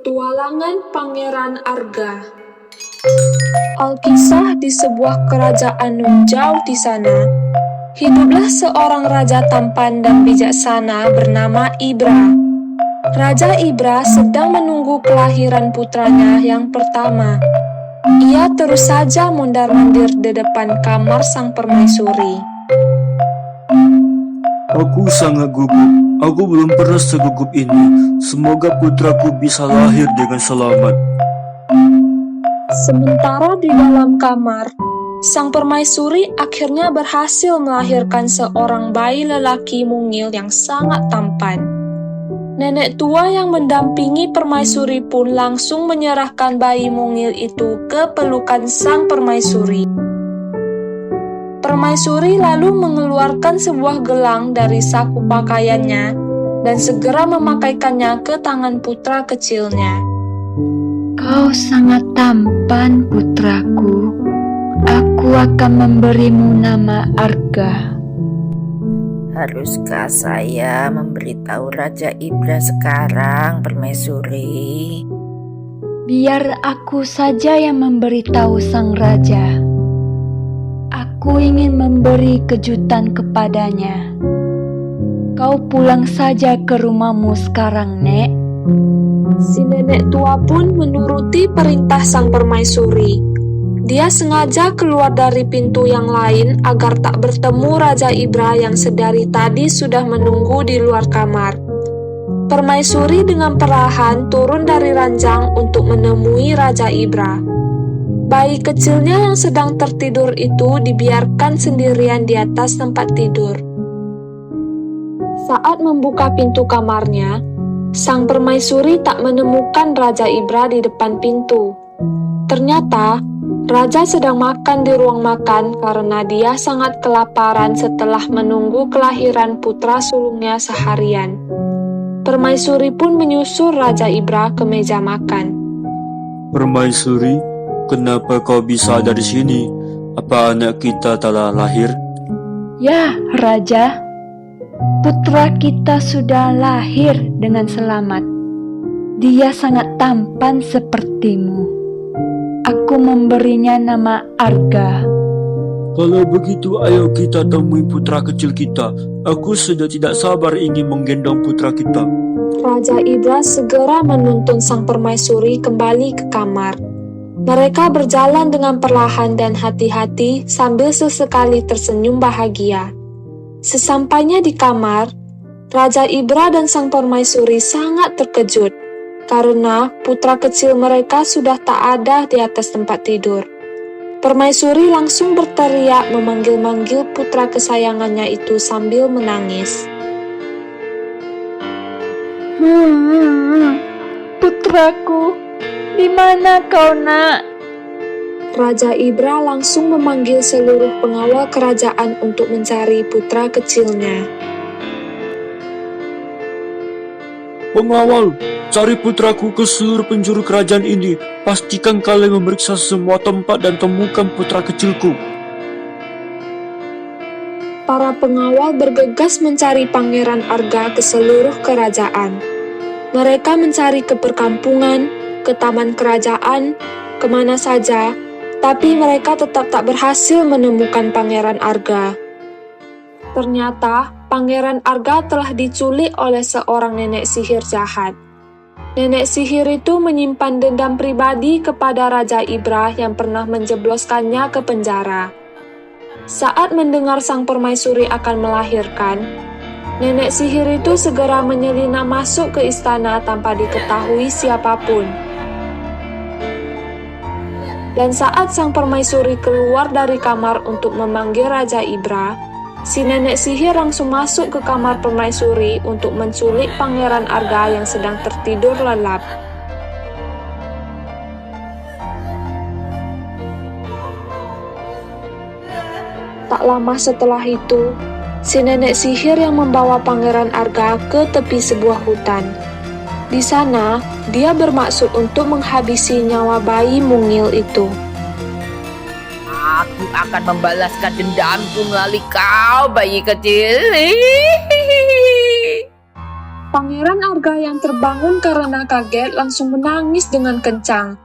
Petualangan Pangeran Arga. Alkisah di sebuah kerajaan nun jauh di sana, hiduplah seorang raja tampan dan bijaksana bernama Ibra. Raja Ibra sedang menunggu kelahiran putranya yang pertama. Ia terus saja mondar-mandir di depan kamar sang permaisuri. Aku sangat gugup. Aku belum pernah segugup ini. Semoga putraku bisa lahir dengan selamat. Sementara di dalam kamar, sang permaisuri akhirnya berhasil melahirkan seorang bayi lelaki mungil yang sangat tampan. Nenek tua yang mendampingi permaisuri pun langsung menyerahkan bayi mungil itu ke pelukan sang permaisuri. Permaisuri lalu mengeluarkan sebuah gelang dari saku pakaiannya dan segera memakaikannya ke tangan putra kecilnya. Kau sangat tampan, putraku. Aku akan memberimu nama Arga. Haruskah saya memberitahu Raja Ibra sekarang, permaisuri? Biar aku saja yang memberitahu sang raja. Aku ingin memberi kejutan kepadanya. Kau pulang saja ke rumahmu sekarang, Nek. Si nenek tua pun menuruti perintah sang permaisuri. Dia sengaja keluar dari pintu yang lain agar tak bertemu Raja Ibra yang sedari tadi sudah menunggu di luar kamar. Permaisuri dengan perlahan turun dari ranjang untuk menemui Raja Ibra. Bayi kecilnya yang sedang tertidur itu dibiarkan sendirian di atas tempat tidur. Saat membuka pintu kamarnya, sang permaisuri tak menemukan Raja Ibra di depan pintu. Ternyata, Raja sedang makan di ruang makan karena dia sangat kelaparan setelah menunggu kelahiran putra sulungnya seharian. Permaisuri pun menyusul Raja Ibra ke meja makan. Permaisuri, kenapa kau bisa ada di sini? Apa anak kita telah lahir? Ya, Raja. Putra kita sudah lahir dengan selamat. Dia sangat tampan sepertimu. Aku memberinya nama Arga. Kalau begitu, ayo kita temui putra kecil kita. Aku sudah tidak sabar ingin menggendong putra kita. Raja Ibra segera menuntun sang permaisuri kembali ke kamar. Mereka berjalan dengan perlahan dan hati-hati sambil sesekali tersenyum bahagia. Sesampainya di kamar, Raja Ibra dan sang permaisuri sangat terkejut karena putra kecil mereka sudah tak ada di atas tempat tidur. Permaisuri langsung berteriak memanggil-manggil putra kesayangannya itu sambil menangis. Putraku, di mana kau, Nak? Raja Ibra langsung memanggil seluruh pengawal kerajaan untuk mencari putra kecilnya. Pengawal, cari putraku ke seluruh penjuru kerajaan ini. Pastikan kalian memeriksa semua tempat dan temukan putra kecilku. Para pengawal bergegas mencari Pangeran Arga ke seluruh kerajaan. Mereka mencari ke perkampungan, ke taman kerajaan, kemana saja, tapi mereka tetap tak berhasil menemukan Pangeran Arga. Ternyata, Pangeran Arga telah diculik oleh seorang nenek sihir jahat. Nenek sihir itu menyimpan dendam pribadi kepada Raja Ibra yang pernah menjebloskannya ke penjara. Saat mendengar sang permaisuri akan melahirkan, nenek sihir itu segera menyelinap masuk ke istana tanpa diketahui siapapun. Dan saat sang permaisuri keluar dari kamar untuk memanggil Raja Ibra, si nenek sihir langsung masuk ke kamar permaisuri untuk menculik Pangeran Arga yang sedang tertidur lelap. Tak lama setelah itu, si nenek sihir yang membawa Pangeran Arga ke tepi sebuah hutan. Di sana, dia bermaksud untuk menghabisi nyawa bayi mungil itu. Aku akan membalaskan dendamku melalui kau, bayi kecil. Pangeran Arga yang terbangun karena kaget langsung menangis dengan kencang.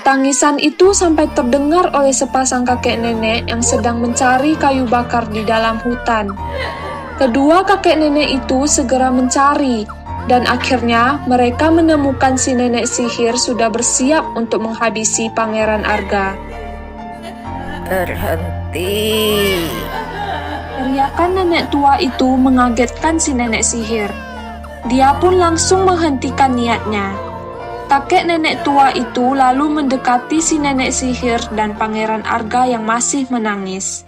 Tangisan itu sampai terdengar oleh sepasang kakek nenek yang sedang mencari kayu bakar di dalam hutan. Kedua kakek nenek itu segera mencari, dan akhirnya mereka menemukan si nenek sihir sudah bersiap untuk menghabisi Pangeran Arga. Berhenti. Teriakan nenek tua itu mengagetkan si nenek sihir. Dia pun langsung menghentikan niatnya. Kakek nenek tua itu lalu mendekati si nenek sihir dan Pangeran Arga yang masih menangis.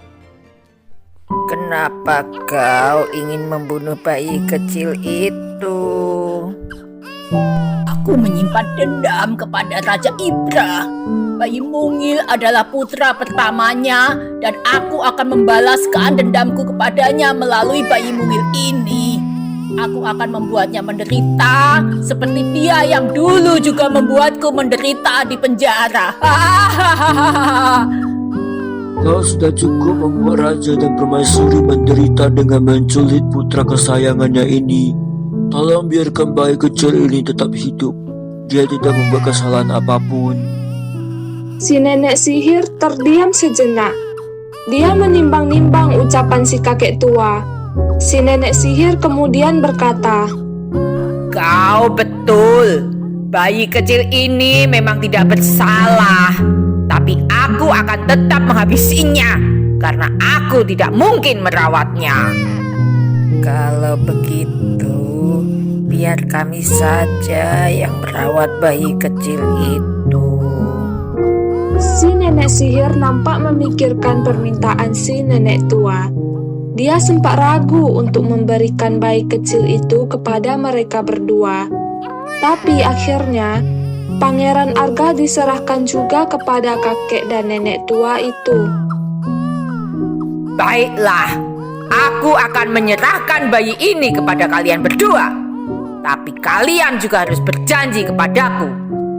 Kenapa kau ingin membunuh bayi kecil itu? Aku menyimpan dendam kepada Raja Ibra. Bayi mungil adalah putra pertamanya dan aku akan membalaskan dendamku kepadanya melalui bayi mungil ini. Aku akan membuatnya menderita seperti dia yang dulu juga membuatku menderita di penjara. Kau sudah cukup membuat raja dan permaisuri menderita dengan menculik putra kesayangannya ini. Tolong biarkan bayi kecil ini tetap hidup. Dia tidak membuat kesalahan apapun. Si nenek sihir terdiam sejenak. Dia menimbang-nimbang ucapan si kakek tua. Si nenek sihir kemudian berkata, Kau betul. Bayi kecil ini memang tidak bersalah. Tapi aku akan tetap menghabisinya karena aku tidak mungkin merawatnya. Kalau begitu, biar kami saja yang merawat bayi kecil itu. Si nenek sihir nampak memikirkan permintaan si nenek tua. Dia sempat ragu untuk memberikan bayi kecil itu kepada mereka berdua. Tapi akhirnya, Pangeran Arga diserahkan juga kepada kakek dan nenek tua itu. Baiklah, aku akan menyerahkan bayi ini kepada kalian berdua. Tapi kalian juga harus berjanji kepadaku.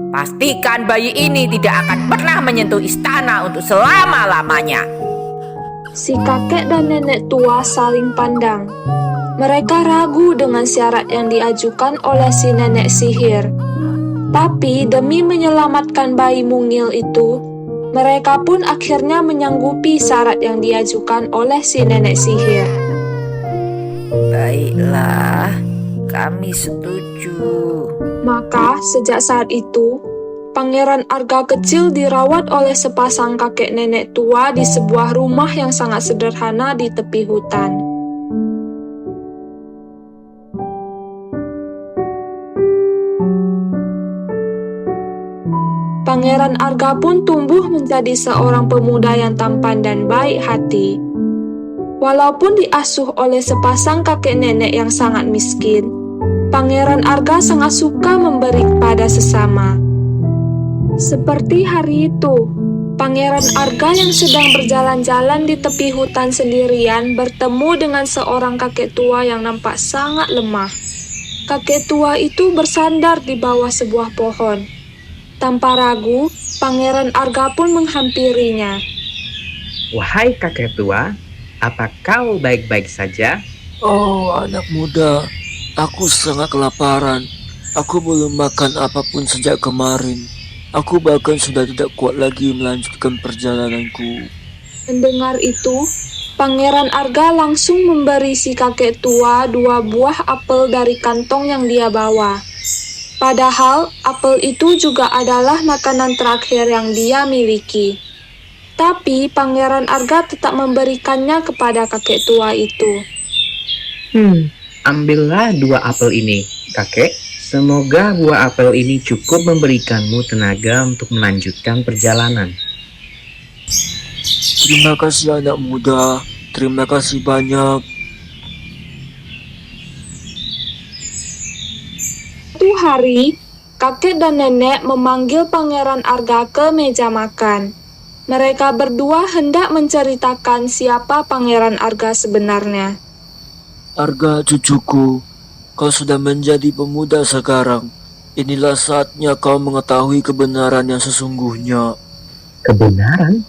Pastikan bayi ini tidak akan pernah menyentuh istana untuk selama-lamanya. Si kakek dan nenek tua saling pandang. Mereka ragu dengan syarat yang diajukan oleh si nenek sihir. Tapi demi menyelamatkan bayi mungil itu, mereka pun akhirnya menyanggupi syarat yang diajukan oleh si nenek sihir. Baiklah, kami setuju. Maka sejak saat itu, Pangeran Arga kecil dirawat oleh sepasang kakek nenek tua di sebuah rumah yang sangat sederhana di tepi hutan. Pangeran Arga pun tumbuh menjadi seorang pemuda yang tampan dan baik hati. Walaupun diasuh oleh sepasang kakek nenek yang sangat miskin, Pangeran Arga sangat suka memberi kepada sesama. Seperti hari itu, Pangeran Arga yang sedang berjalan-jalan di tepi hutan sendirian bertemu dengan seorang kakek tua yang nampak sangat lemah. Kakek tua itu bersandar di bawah sebuah pohon. Tanpa ragu, Pangeran Arga pun menghampirinya. Wahai kakek tua, apa kau baik-baik saja? Oh, anak muda, aku sangat kelaparan. Aku belum makan apapun sejak kemarin. Aku bahkan sudah tidak kuat lagi melanjutkan perjalananku. Mendengar itu, Pangeran Arga langsung memberi si kakek tua 2 buah apel dari kantong yang dia bawa. Padahal, apel itu juga adalah makanan terakhir yang dia miliki. Tapi, Pangeran Arga tetap memberikannya kepada kakek tua itu. Ambillah 2 apel ini, kakek. Semoga buah apel ini cukup memberikanmu tenaga untuk melanjutkan perjalanan. Terima kasih anak muda, terima kasih banyak. Suatu hari, kakek dan nenek memanggil Pangeran Arga ke meja makan. Mereka berdua hendak menceritakan siapa Pangeran Arga sebenarnya. Arga cucuku, kau sudah menjadi pemuda sekarang. Inilah saatnya kau mengetahui kebenaran yang sesungguhnya. Kebenaran?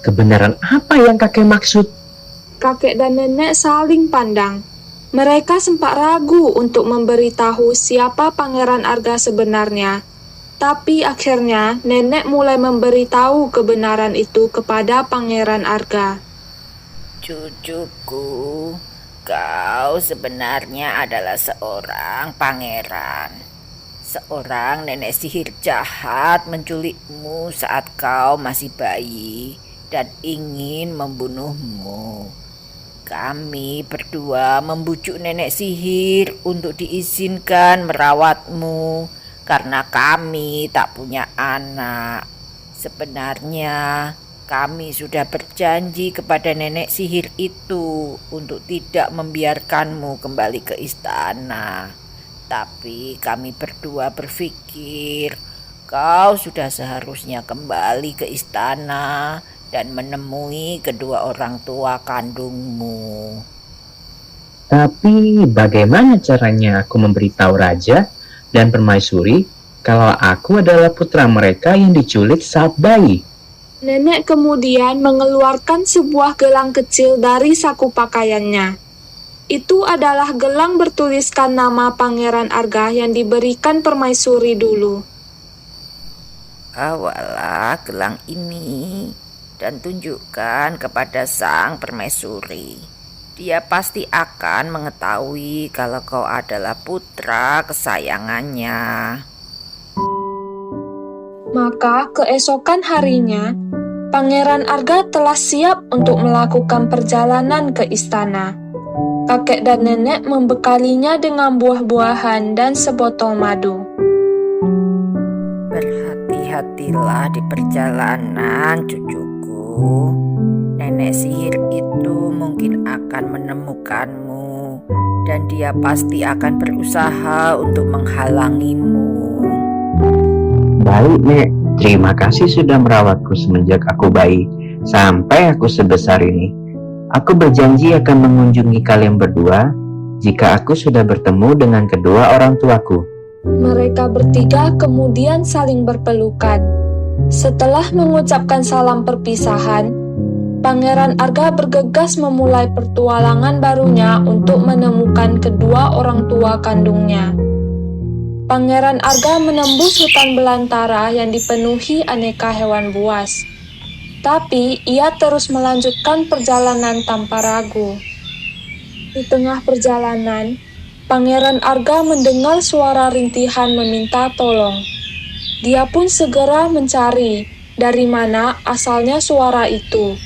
Kebenaran apa yang kakek maksud? Kakek dan nenek saling pandang. Mereka sempat ragu untuk memberitahu siapa Pangeran Arga sebenarnya. Tapi akhirnya nenek mulai memberitahu kebenaran itu kepada Pangeran Arga. Cucuku, kau sebenarnya adalah seorang pangeran. Seorang nenek sihir jahat menculikmu saat kau masih bayi dan ingin membunuhmu. Kami berdua membujuk nenek sihir untuk diizinkan merawatmu karena kami tak punya anak. Sebenarnya kami sudah berjanji kepada nenek sihir itu untuk tidak membiarkanmu kembali ke istana. Tapi kami berdua berpikir kau sudah seharusnya kembali ke istana dan menemui kedua orang tua kandungmu. Tapi bagaimana caranya aku memberitahu raja dan permaisuri kalau aku adalah putra mereka yang diculik saat bayi? Nenek kemudian mengeluarkan sebuah gelang kecil dari saku pakaiannya. Itu adalah gelang bertuliskan nama Pangeran Arga yang diberikan permaisuri dulu. Bawalah gelang ini dan tunjukkan kepada sang permaisuri. Dia pasti akan mengetahui kalau kau adalah putra kesayangannya. Maka keesokan harinya, Pangeran Arga telah siap untuk melakukan perjalanan ke istana. Kakek dan nenek membekalinya dengan buah-buahan dan sebotol madu. Berhati-hatilah di perjalanan, cucuku. Nenek sihir itu mungkin akan menemukanmu dan dia pasti akan berusaha untuk menghalangimu. Baik, Nek. Terima kasih sudah merawatku semenjak aku bayi sampai aku sebesar ini. Aku berjanji akan mengunjungi kalian berdua jika aku sudah bertemu dengan kedua orang tuaku. Mereka bertiga kemudian saling berpelukan. Setelah mengucapkan salam perpisahan, Pangeran Arga bergegas memulai pertualangan barunya untuk menemukan kedua orang tua kandungnya. Pangeran Arga menembus hutan belantara yang dipenuhi aneka hewan buas. Tapi ia terus melanjutkan perjalanan tanpa ragu. Di tengah perjalanan, Pangeran Arga mendengar suara rintihan meminta tolong. Dia pun segera mencari dari mana asalnya suara itu.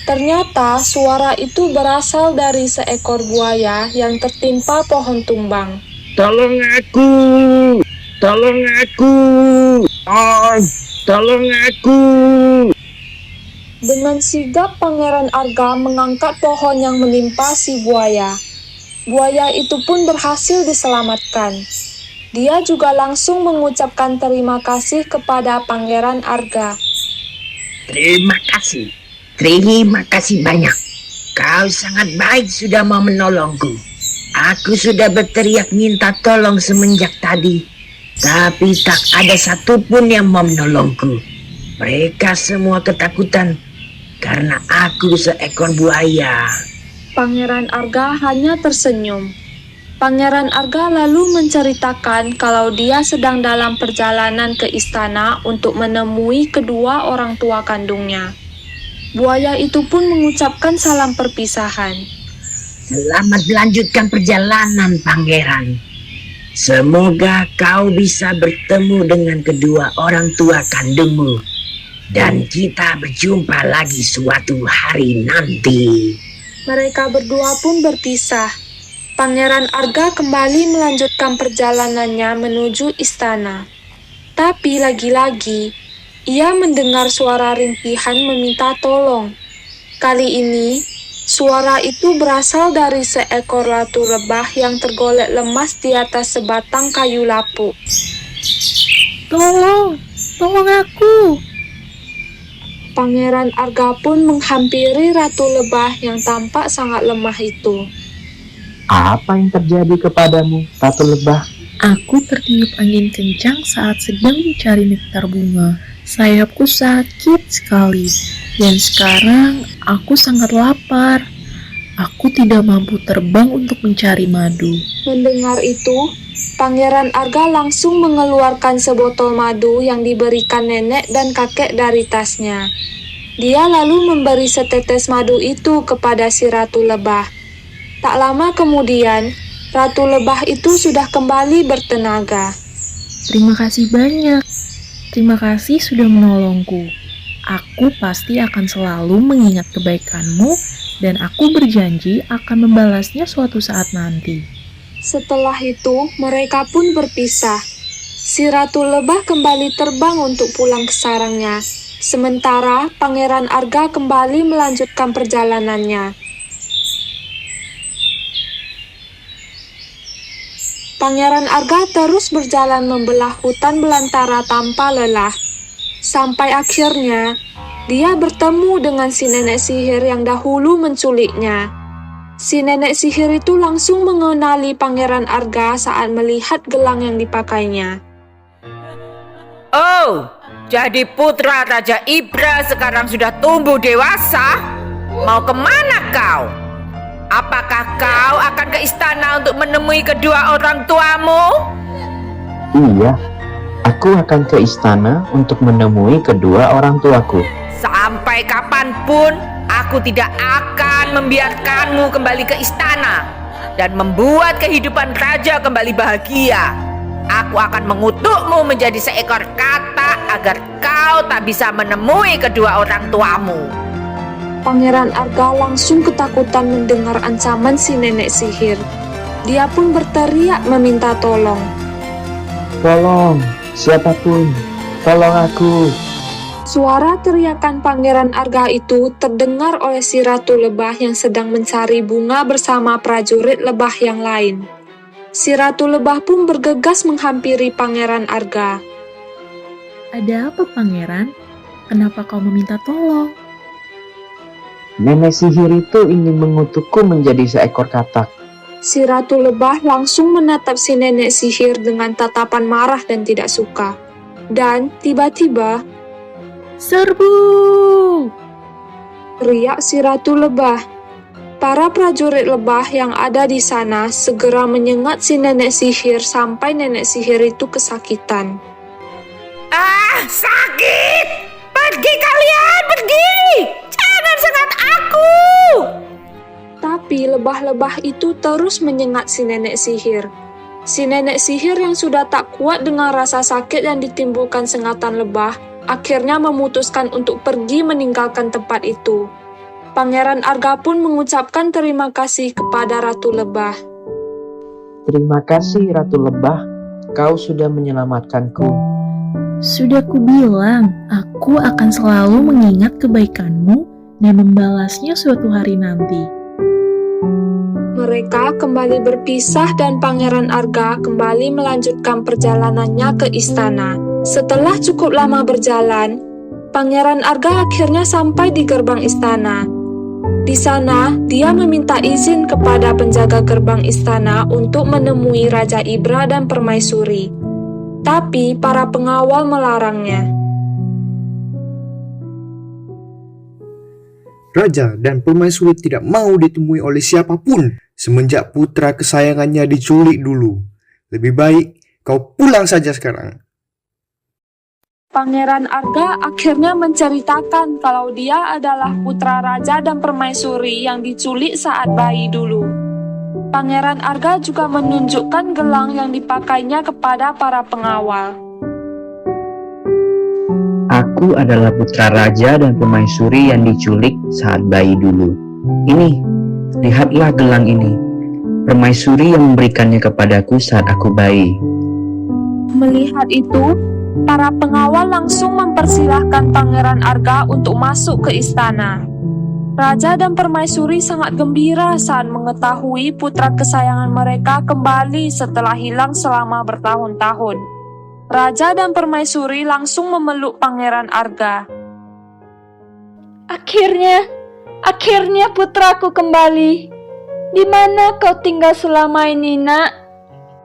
Ternyata suara itu berasal dari seekor buaya yang tertimpa pohon tumbang. Tolong aku! Tolong aku! Tolong aku! Dengan sigap Pangeran Arga mengangkat pohon yang menimpa si buaya. Buaya itu pun berhasil diselamatkan. Dia juga langsung mengucapkan terima kasih kepada Pangeran Arga. Terima kasih banyak. Kau sangat baik sudah mau menolongku. Aku sudah berteriak minta tolong semenjak tadi, tapi tak ada satupun yang mau menolongku. Mereka semua ketakutan karena aku seekor buaya. Pangeran Arga hanya tersenyum. Pangeran Arga lalu menceritakan kalau dia sedang dalam perjalanan ke istana untuk menemui kedua orang tua kandungnya. Buaya itu pun mengucapkan salam perpisahan. Selamat melanjutkan perjalanan, Pangeran. Semoga kau bisa bertemu dengan kedua orang tua kandungmu. Dan kita berjumpa lagi suatu hari nanti. Mereka berdua pun berpisah. Pangeran Arga kembali melanjutkan perjalanannya menuju istana. Tapi lagi-lagi, ia mendengar suara rintihan meminta tolong. Kali ini, suara itu berasal dari seekor ratu lebah yang tergolek lemas di atas sebatang kayu lapuk. Tolong aku. Pangeran Arga pun menghampiri ratu lebah yang tampak sangat lemah itu. Apa yang terjadi kepadamu, Ratu Lebah? Aku tertiup angin kencang saat sedang mencari nektar bunga. Sayapku sakit sekali, dan sekarang aku sangat lapar. Aku tidak mampu terbang untuk mencari madu. Mendengar itu, Pangeran Arga langsung mengeluarkan sebotol madu yang diberikan nenek dan kakek dari tasnya. Dia lalu memberi setetes madu itu kepada si Ratu Lebah. Tak lama kemudian, Ratu Lebah itu sudah kembali bertenaga. Terima kasih banyak. Terima kasih sudah menolongku. Aku pasti akan selalu mengingat kebaikanmu dan aku berjanji akan membalasnya suatu saat nanti. Setelah itu, mereka pun berpisah. Si Ratu Lebah kembali terbang untuk pulang ke sarangnya. Sementara Pangeran Arga kembali melanjutkan perjalanannya. Pangeran Arga terus berjalan membelah hutan belantara tanpa lelah. Sampai akhirnya, dia bertemu dengan si nenek sihir yang dahulu menculiknya. Si nenek sihir itu langsung mengenali Pangeran Arga saat melihat gelang yang dipakainya. Oh, jadi putra Raja Ibra sekarang sudah tumbuh dewasa? Mau kemana kau? Apakah kau akan ke istana untuk menemui kedua orang tuamu? Iya, aku akan ke istana untuk menemui kedua orang tuaku. Sampai kapanpun, aku tidak akan membiarkanmu kembali ke istana dan membuat kehidupan raja kembali bahagia. Aku akan mengutukmu menjadi seekor katak agar kau tak bisa menemui kedua orang tuamu. Pangeran Arga langsung ketakutan mendengar ancaman si nenek sihir. Dia pun berteriak meminta tolong. Tolong, siapapun, tolong aku. Suara teriakan Pangeran Arga itu terdengar oleh si Ratu Lebah yang sedang mencari bunga bersama prajurit lebah yang lain. Si Ratu Lebah pun bergegas menghampiri Pangeran Arga. Ada apa, Pangeran? Kenapa kau meminta tolong? Nenek sihir itu ingin mengutukku menjadi seekor katak. Si Ratu Lebah langsung menatap si nenek sihir dengan tatapan marah dan tidak suka. Dan tiba-tiba, Serbu! teriak si Ratu Lebah. Para prajurit lebah yang ada di sana segera menyengat si nenek sihir sampai nenek sihir itu kesakitan. Ah, sakit! Pergi kalian, pergi! Jangan sengat aku! Tapi lebah-lebah itu terus menyengat si nenek sihir. Si nenek sihir yang sudah tak kuat dengan rasa sakit yang ditimbulkan sengatan lebah, akhirnya memutuskan untuk pergi meninggalkan tempat itu. Pangeran Arga pun mengucapkan terima kasih kepada Ratu Lebah. Terima kasih Ratu Lebah, kau sudah menyelamatkanku. Sudah kubilang, aku akan selalu mengingat kebaikanmu dan membalasnya suatu hari nanti. Mereka kembali berpisah dan Pangeran Arga kembali melanjutkan perjalanannya ke istana. Setelah cukup lama berjalan, Pangeran Arga akhirnya sampai di gerbang istana. Di sana, dia meminta izin kepada penjaga gerbang istana untuk menemui Raja Ibra dan Permaisuri. Tapi para pengawal melarangnya. Raja dan Permaisuri tidak mau ditemui oleh siapapun semenjak putra kesayangannya diculik dulu. Lebih baik kau pulang saja sekarang. Pangeran Arga akhirnya menceritakan kalau dia adalah putra raja dan permaisuri yang diculik saat bayi dulu. Pangeran Arga juga menunjukkan gelang yang dipakainya kepada para pengawal. Aku adalah putra raja dan permaisuri yang diculik saat bayi dulu. Ini, lihatlah gelang ini. Permaisuri yang memberikannya kepadaku saat aku bayi. Melihat itu, para pengawal langsung mempersilahkan Pangeran Arga untuk masuk ke istana. Raja dan permaisuri sangat gembira saat mengetahui putra kesayangan mereka kembali setelah hilang selama bertahun-tahun. Raja dan permaisuri langsung memeluk Pangeran Arga. Akhirnya putraku kembali. Di mana kau tinggal selama ini, Nak?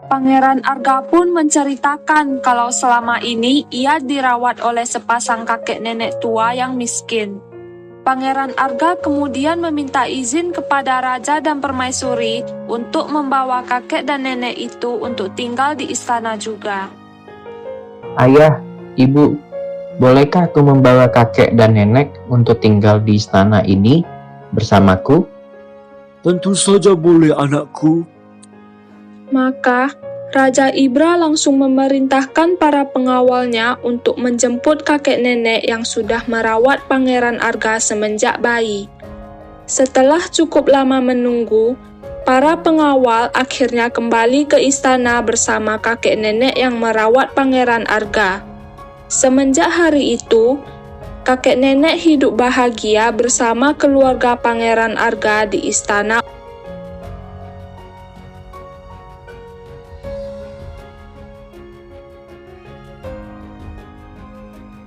Pangeran Arga pun menceritakan kalau selama ini ia dirawat oleh sepasang kakek nenek tua yang miskin. Pangeran Arga kemudian meminta izin kepada Raja dan Permaisuri untuk membawa kakek dan nenek itu untuk tinggal di istana juga. Ayah, ibu, bolehkah aku membawa kakek dan nenek untuk tinggal di istana ini bersamaku? Tentu saja boleh, anakku. Maka Raja Ibra langsung memerintahkan para pengawalnya untuk menjemput kakek nenek yang sudah merawat Pangeran Arga semenjak bayi. Setelah cukup lama menunggu, para pengawal akhirnya kembali ke istana bersama kakek nenek yang merawat Pangeran Arga. Semenjak hari itu, kakek nenek hidup bahagia bersama keluarga Pangeran Arga di istana.